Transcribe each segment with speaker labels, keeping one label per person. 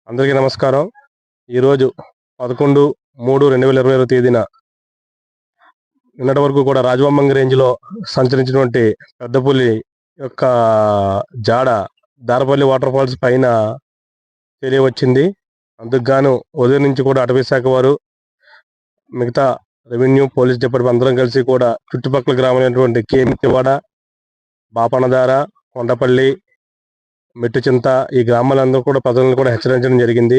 Speaker 1: అందరికీ నమస్కారం. ఈరోజు 11/3/2020 తేదీన నిన్నటి వరకు కూడా రాజవమ్మంగి రేంజ్లో సంచరించినటువంటి పెద్ద పులి యొక్క జాడ దారపల్లి వాటర్ ఫాల్స్ పైన తెలియవచ్చింది. అందుకు గాను ఉదయం నుంచి కూడా అటవీ శాఖ వారు, మిగతా రెవెన్యూ, పోలీస్ డిపార్ట్మెంట్ అందరం కలిసి కూడా చుట్టుపక్కల గ్రామాలైనటువంటి కేమితివాడ, బాపనదార, కొండపల్లి, మెట్టుచింత ఈ గ్రామాలందరూ కూడా ప్రజలను కూడా హెచ్చరించడం జరిగింది.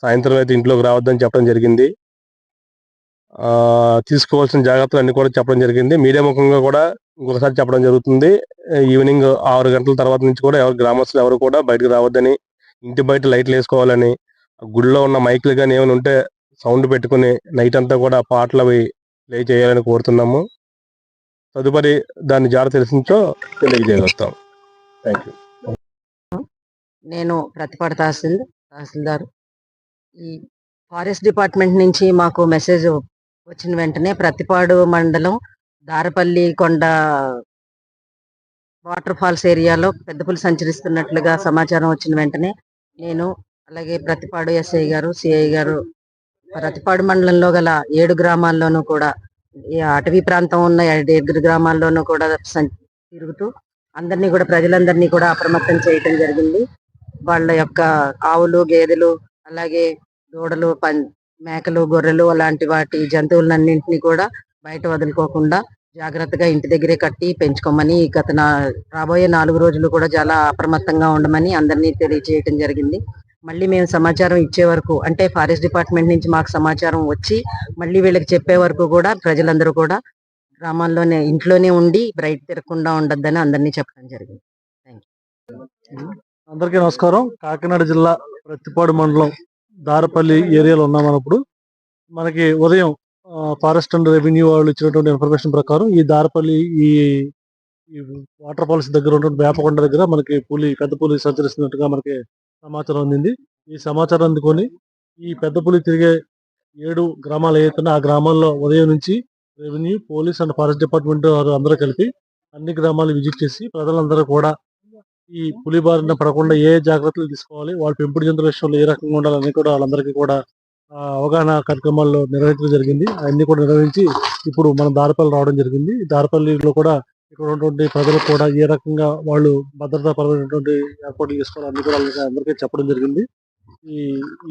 Speaker 1: సాయంత్రం అయితే ఇంట్లోకి రావద్దని చెప్పడం జరిగింది. తీసుకోవాల్సిన జాగ్రత్తలు అన్ని కూడా చెప్పడం జరిగింది. మీడియా ముఖంగా కూడా ఇంకొకసారి చెప్పడం జరుగుతుంది. ఈవినింగ్ 6 గంటల తర్వాత నుంచి కూడా ఎవరు గ్రామస్తులు ఎవరు కూడా బయటకు రావద్దని, ఇంటి బయట లైట్లు వేసుకోవాలని, గుడిలో ఉన్న మైకులు కానీ ఏమైనా ఉంటే సౌండ్ పెట్టుకుని నైట్ అంతా కూడా పాటలు అవి ప్లే చేయాలని కోరుతున్నాము. తదుపరి దాని జాడ తెలిసించో తెలియజేయగలుగుతాం. Thank you.
Speaker 2: నేను ప్రతిపాడు తహసీల్దార్. ఈ ఫారెస్ట్ డిపార్ట్మెంట్ నుంచి మాకు మెసేజ్ వచ్చిన వెంటనే ప్రతిపాడు మండలం దారపల్లి కొండ వాటర్ ఫాల్స్ ఏరియాలో పెద్ద పులి సంచరిస్తున్నట్లుగా సమాచారం వచ్చిన వెంటనే నేను, అలాగే ప్రతిపాడు ఎస్ఐ గారు, సిఐ గారు, ప్రతిపాడు మండలంలో గల 7 గ్రామాల్లోనూ కూడా, ఈ అటవీ ప్రాంతం ఉన్న 7 గ్రామాల్లోనూ కూడా తిరుగుతూ అందరినీ కూడా, ప్రజలందరినీ కూడా అప్రమత్తం చేయటం జరిగింది. వాళ్ళ యొక్క ఆవులు, గేదెలు, అలాగే దూడలు, మేకలు, గొర్రెలు అలాంటి వాటి జంతువులన్నింటినీ కూడా బయట వదులుకోకుండా జాగ్రత్తగా ఇంటి దగ్గరే కట్టి పెంచుకోమని, రాబోయే 4 రోజులు కూడా చాలా అప్రమత్తంగా ఉండమని అందరినీ తెలియజేయటం జరిగింది. మళ్ళీ మేము సమాచారం ఇచ్చే వరకు, అంటే ఫారెస్ట్ డిపార్ట్మెంట్ నుంచి మాకు సమాచారం వచ్చి మళ్ళీ వీళ్ళకి చెప్పే వరకు కూడా ప్రజలందరూ కూడా గ్రామాల్లోనే, ఇంట్లోనే ఉండి బయట తిరగకుండా ఉండొద్దని అందరినీ చెప్పడం జరిగింది. Thank you.
Speaker 3: అందరికీ నమస్కారం. కాకినాడ జిల్లా ప్రతిపాడు మండలం దారపల్లి ఏరియాలో ఉన్నాం. అన్నప్పుడు మనకి ఉదయం ఫారెస్ట్ అండ్ రెవెన్యూ వాళ్ళు ఇచ్చినటువంటి ఇన్ఫర్మేషన్ ప్రకారం ఈ దారపల్లి ఈ వాటర్ ఫాల్స్ దగ్గర ఉన్నటువంటి వేపకొండ దగ్గర మనకి పెద్ద పులి సంచరిస్తున్నట్టుగా మనకి సమాచారం అందింది. ఈ సమాచారం అందుకొని ఈ పెద్ద పులి తిరిగే 7 గ్రామాలు ఏదైతే ఆ గ్రామాల్లో ఉదయం నుంచి revenue, police and forest department వారు అందరూ కలిపి అన్ని గ్రామాలు విజిట్ చేసి ప్రజలందరూ కూడా ఈ పులి బారిన పడకుండా ఏ జాగ్రత్తలు తీసుకోవాలి, వాళ్ళ పెంపుడు జంతువుల విషయంలో ఏ రకంగా ఉండాలని కూడా వాళ్ళందరికీ కూడా అవగాహన కార్యక్రమాల్లో నిర్వహించడం జరిగింది. అవన్నీ కూడా నిర్వహించి ఇప్పుడు మనం దారపల్లి రావడం జరిగింది. దారపల్లిలో కూడా ఇక్కడ ఉన్నటువంటి ప్రజలకు కూడా ఏ రకంగా వాళ్ళు భద్రతాపరమైనటువంటి ఏర్పాట్లు చేసుకోవాలి అన్ని కూడా అందరికీ చెప్పడం జరిగింది.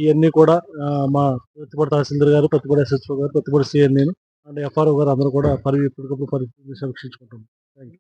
Speaker 3: ఇవన్నీ కూడా మా ప్రతిపాడు తహసీల్దార్ గారు, ప్రతిపాడు ఎస్హెచ్ఓ గారు, ప్రతిపాడు సిఐ, నేను అండ్ ఎఫ్ఆర్ఓ గారు అందరూ కూడా ఎప్పటికప్పుడు పరిస్థితిని సమీక్షించుకుంటాం. Thank you.